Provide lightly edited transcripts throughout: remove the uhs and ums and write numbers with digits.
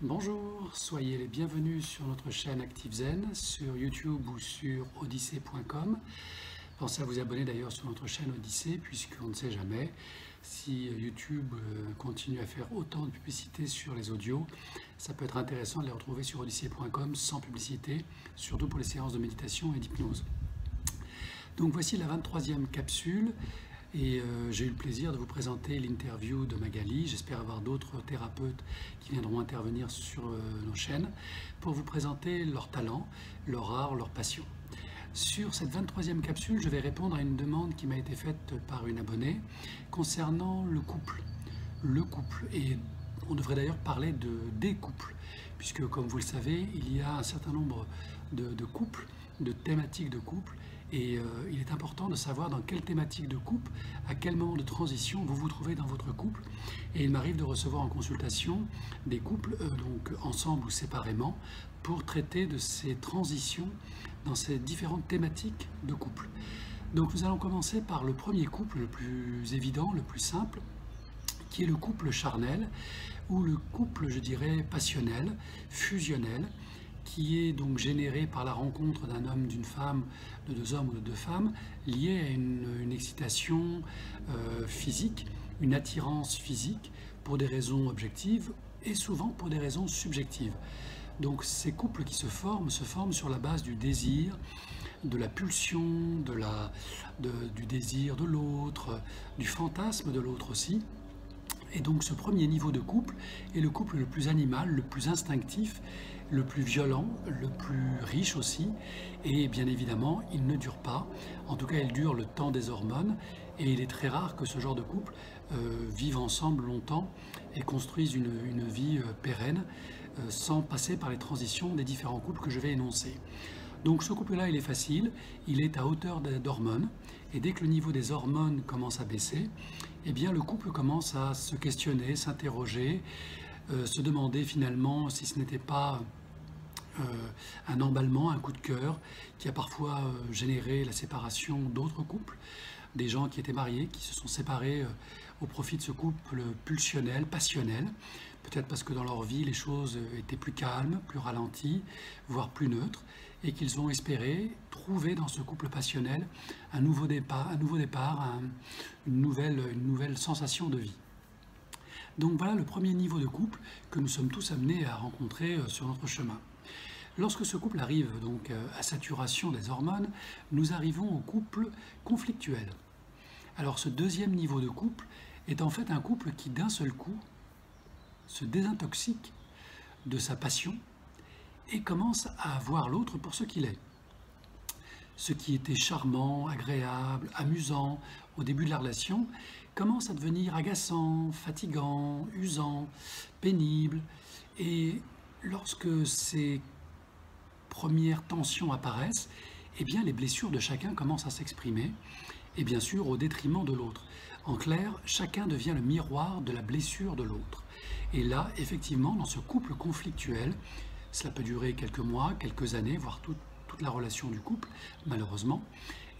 Bonjour, soyez les bienvenus sur notre chaîne ActiveZen, sur YouTube ou sur odyssée.com. Pensez à vous abonner d'ailleurs sur notre chaîne Odyssée, puisqu'on ne sait jamais si YouTube continue à faire autant de publicité sur les audios. Ça peut être intéressant de les retrouver sur odyssée.com sans publicité, surtout pour les séances de méditation et d'hypnose. Donc voici la 23e capsule. Et j'ai eu le plaisir de vous présenter l'interview de Magali. J'espère avoir d'autres thérapeutes qui viendront intervenir sur nos chaînes pour vous présenter leur talent, leur art, leur passion. Sur cette 23e capsule, je vais répondre à une demande qui m'a été faite par une abonnée concernant le couple. Le couple, et on devrait d'ailleurs parler des couples, puisque comme vous le savez, il y a un certain nombre de couples, de thématiques de couple, et il est important de savoir dans quelle thématique de couple, à quel moment de transition vous vous trouvez dans votre couple. Et il m'arrive de recevoir en consultation des couples, donc ensemble ou séparément, pour traiter de ces transitions dans ces différentes thématiques de couple. Donc nous allons commencer par le premier couple, le plus évident, le plus simple, qui est le couple charnel, ou le couple, je dirais, passionnel, fusionnel, qui est donc généré par la rencontre d'un homme, d'une femme, de deux hommes ou de deux femmes, liés à une excitation physique, une attirance physique, pour des raisons objectives et souvent pour des raisons subjectives. Donc ces couples qui se forment sur la base du désir, de la pulsion, du désir de l'autre, du fantasme de l'autre aussi. Et donc ce premier niveau de couple est le couple le plus animal, le plus instinctif, le plus violent, le plus riche aussi, et bien évidemment il ne dure pas, en tout cas il dure le temps des hormones, et il est très rare que ce genre de couple vive ensemble longtemps et construise une vie pérenne sans passer par les transitions des différents couples que je vais énoncer. Donc ce couple-là, il est facile, il est à hauteur d'hormones, et dès que le niveau des hormones commence à baisser, eh bien le couple commence à se questionner, s'interroger, se demander finalement si ce n'était pas un emballement, un coup de cœur, qui a parfois généré la séparation d'autres couples, des gens qui étaient mariés, qui se sont séparés au profit de ce couple pulsionnel, passionnel, peut-être parce que dans leur vie les choses étaient plus calmes, plus ralenties, voire plus neutres, et qu'ils ont espéré trouver dans ce couple passionnel un nouveau départ, une nouvelle sensation de vie. Donc voilà le premier niveau de couple que nous sommes tous amenés à rencontrer sur notre chemin. Lorsque ce couple arrive donc à saturation des hormones, nous arrivons au couple conflictuel. Alors ce deuxième niveau de couple est en fait un couple qui d'un seul coup se désintoxique de sa passion et commence à voir l'autre pour ce qu'il est. Ce qui était charmant, agréable, amusant au début de la relation commence à devenir agaçant, fatigant, usant, pénible. Et lorsque ces premières tensions apparaissent, eh bien les blessures de chacun commencent à s'exprimer, et bien sûr au détriment de l'autre. En clair, chacun devient le miroir de la blessure de l'autre. Et là, effectivement, dans ce couple conflictuel, cela peut durer quelques mois, quelques années, voire toute la relation du couple, malheureusement,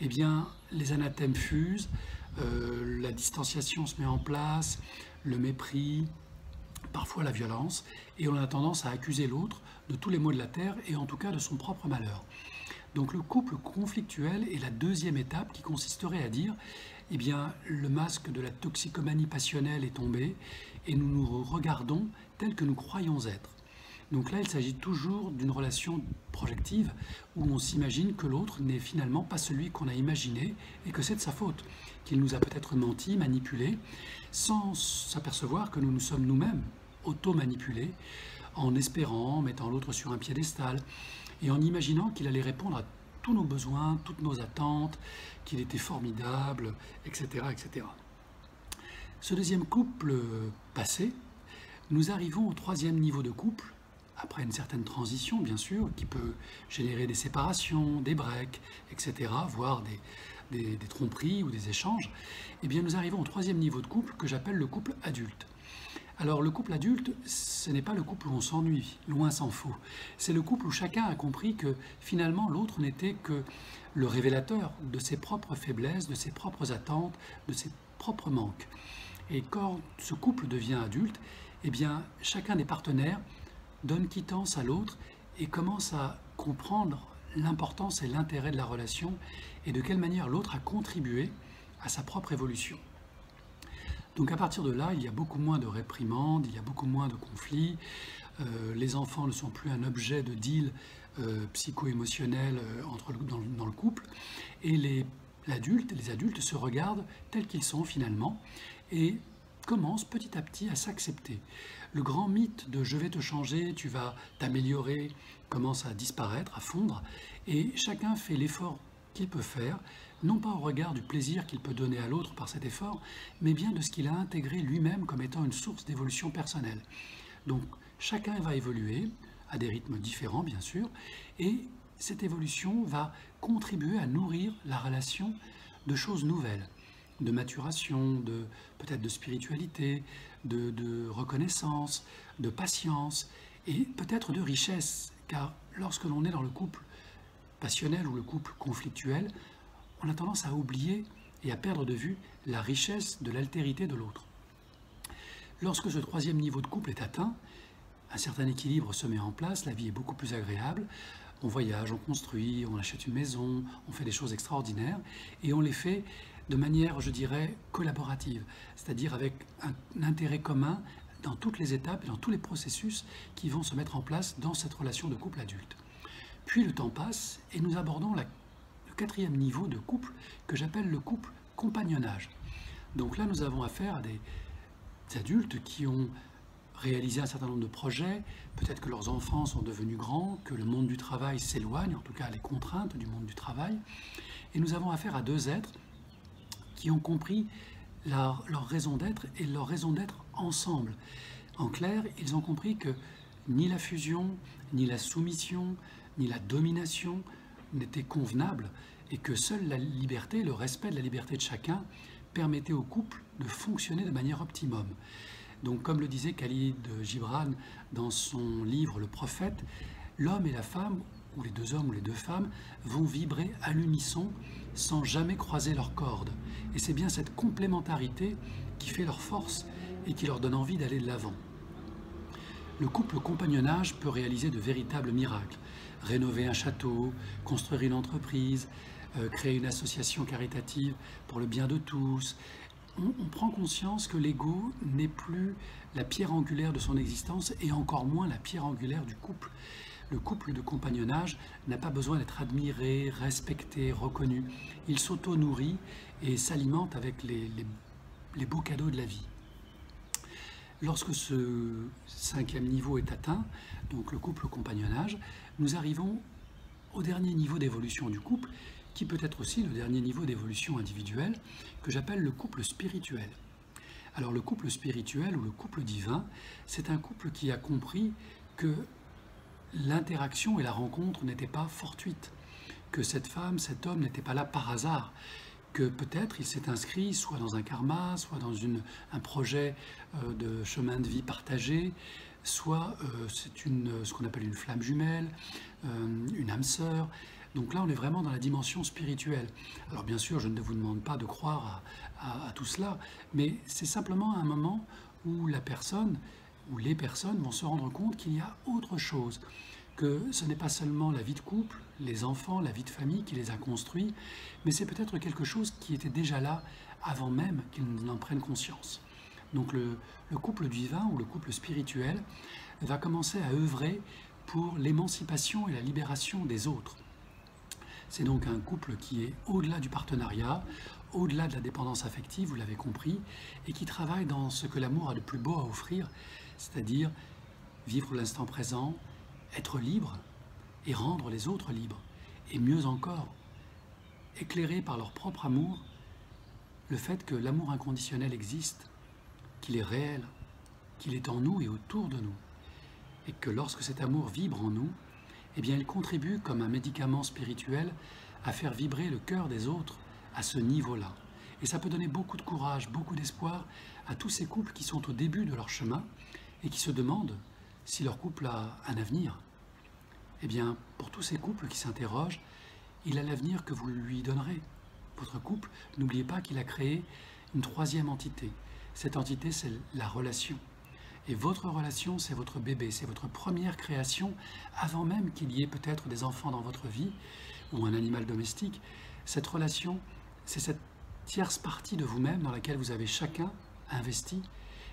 eh bien, les anathèmes fusent, la distanciation se met en place, le mépris, parfois la violence, et on a tendance à accuser l'autre de tous les maux de la terre et en tout cas de son propre malheur. Donc le couple conflictuel est la deuxième étape qui consisterait à dire eh bien, le masque de la toxicomanie passionnelle est tombé et nous nous regardons tel que nous croyons être. Donc là, il s'agit toujours d'une relation projective où on s'imagine que l'autre n'est finalement pas celui qu'on a imaginé et que c'est de sa faute, qu'il nous a peut-être menti, manipulé, sans s'apercevoir que nous nous sommes nous-mêmes auto-manipulés en espérant, en mettant l'autre sur un piédestal et en imaginant qu'il allait répondre à tous nos besoins, toutes nos attentes, qu'il était formidable, etc., etc. Ce deuxième couple passé, nous arrivons au troisième niveau de couple, après une certaine transition, bien sûr, qui peut générer des séparations, des breaks, etc., voire des tromperies ou des échanges, eh bien nous arrivons au troisième niveau de couple que j'appelle le couple adulte. Alors le couple adulte, ce n'est pas le couple où on s'ennuie, loin s'en faut. C'est le couple où chacun a compris que finalement l'autre n'était que le révélateur de ses propres faiblesses, de ses propres attentes, de ses propres manques. Et quand ce couple devient adulte, eh bien chacun des partenaires donne quittance à l'autre et commence à comprendre l'importance et l'intérêt de la relation et de quelle manière l'autre a contribué à sa propre évolution. Donc à partir de là, il y a beaucoup moins de réprimandes, il y a beaucoup moins de conflits, les enfants ne sont plus un objet de deal psycho-émotionnel dans le couple, et les adultes se regardent tels qu'ils sont finalement et commencent petit à petit à s'accepter. Le grand mythe de « je vais te changer, tu vas t'améliorer » commence à disparaître, à fondre, et chacun fait l'effort qu'il peut faire, non pas au regard du plaisir qu'il peut donner à l'autre par cet effort, mais bien de ce qu'il a intégré lui-même comme étant une source d'évolution personnelle. Donc chacun va évoluer, à des rythmes différents bien sûr, et cette évolution va contribuer à nourrir la relation de choses nouvelles, de maturation, peut-être de spiritualité, de reconnaissance, de patience et peut-être de richesse, car lorsque l'on est dans le couple passionnel ou le couple conflictuel, on a tendance à oublier et à perdre de vue la richesse de l'altérité de l'autre. Lorsque ce troisième niveau de couple est atteint, un certain équilibre se met en place, la vie est beaucoup plus agréable, on voyage, on construit, on achète une maison, on fait des choses extraordinaires et on les fait de manière, je dirais, collaborative, c'est-à-dire avec un intérêt commun dans toutes les étapes et dans tous les processus qui vont se mettre en place dans cette relation de couple adulte. Puis le temps passe et nous abordons le quatrième niveau de couple que j'appelle le couple compagnonnage. Donc là, nous avons affaire à des adultes qui ont réalisé un certain nombre de projets, peut-être que leurs enfants sont devenus grands, que le monde du travail s'éloigne, en tout cas les contraintes du monde du travail, et nous avons affaire à deux êtres qui ont compris leur raison d'être et leur raison d'être ensemble. En clair, ils ont compris que ni la fusion, ni la soumission, ni la domination n'étaient convenables et que seule la liberté, le respect de la liberté de chacun permettait au couple de fonctionner de manière optimum. Donc, comme le disait Khalil Gibran dans son livre Le Prophète, l'homme et la femme, ou les deux hommes ou les deux femmes, vont vibrer à l'unisson sans jamais croiser leurs cordes. Et c'est bien cette complémentarité qui fait leur force et qui leur donne envie d'aller de l'avant. Le couple compagnonnage peut réaliser de véritables miracles. Rénover un château, construire une entreprise, créer une association caritative pour le bien de tous. On prend conscience que l'ego n'est plus la pierre angulaire de son existence et encore moins la pierre angulaire du couple. Le couple de compagnonnage n'a pas besoin d'être admiré, respecté, reconnu. Il s'auto-nourrit et s'alimente avec les beaux cadeaux de la vie. Lorsque ce cinquième niveau est atteint, donc le couple compagnonnage, nous arrivons au dernier niveau d'évolution du couple, qui peut être aussi le dernier niveau d'évolution individuelle, que j'appelle le couple spirituel. Alors le couple spirituel ou le couple divin, c'est un couple qui a compris que l'interaction et la rencontre n'étaient pas fortuites, que cette femme, cet homme n'était pas là par hasard, que peut-être il s'est inscrit soit dans un karma, soit dans un projet de chemin de vie partagé, soit c'est ce qu'on appelle une flamme jumelle, une âme sœur. Donc là, on est vraiment dans la dimension spirituelle. Alors bien sûr, je ne vous demande pas de croire à tout cela, mais c'est simplement un moment où la personne ou les personnes vont se rendre compte qu'il y a autre chose, que ce n'est pas seulement la vie de couple, les enfants, la vie de famille qui les a construits, mais c'est peut-être quelque chose qui était déjà là avant même qu'ils n'en prennent conscience. Donc le couple divin ou le couple spirituel va commencer à œuvrer pour l'émancipation et la libération des autres. C'est donc un couple qui est au-delà du partenariat, au-delà de la dépendance affective, vous l'avez compris, et qui travaille dans ce que l'amour a de plus beau à offrir, c'est-à-dire vivre l'instant présent, être libre et rendre les autres libres. Et mieux encore, éclairer par leur propre amour le fait que l'amour inconditionnel existe, qu'il est réel, qu'il est en nous et autour de nous, et que lorsque cet amour vibre en nous, eh bien, il contribue comme un médicament spirituel à faire vibrer le cœur des autres à ce niveau-là. Et ça peut donner beaucoup de courage, beaucoup d'espoir à tous ces couples qui sont au début de leur chemin et qui se demandent si leur couple a un avenir. Eh bien, pour tous ces couples qui s'interrogent, il a l'avenir que vous lui donnerez. Votre couple, n'oubliez pas qu'il a créé une troisième entité. Cette entité, c'est la relation. Et votre relation, c'est votre bébé, c'est votre première création, avant même qu'il y ait peut-être des enfants dans votre vie, ou un animal domestique. Cette relation, c'est cette tierce partie de vous-même dans laquelle vous avez chacun investi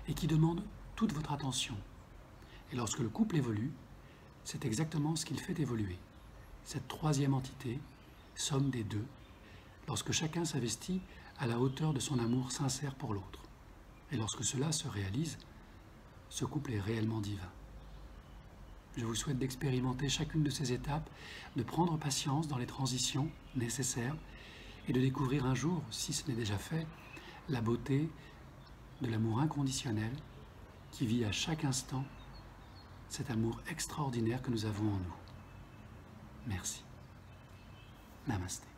et qui demande toute votre attention. Et lorsque le couple évolue, c'est exactement ce qu'il fait évoluer. Cette troisième entité, somme des deux, lorsque chacun s'investit à la hauteur de son amour sincère pour l'autre. Et lorsque cela se réalise, ce couple est réellement divin. Je vous souhaite d'expérimenter chacune de ces étapes, de prendre patience dans les transitions nécessaires et de découvrir un jour, si ce n'est déjà fait, la beauté de l'amour inconditionnel qui vit à chaque instant cet amour extraordinaire que nous avons en nous. Merci. Namasté.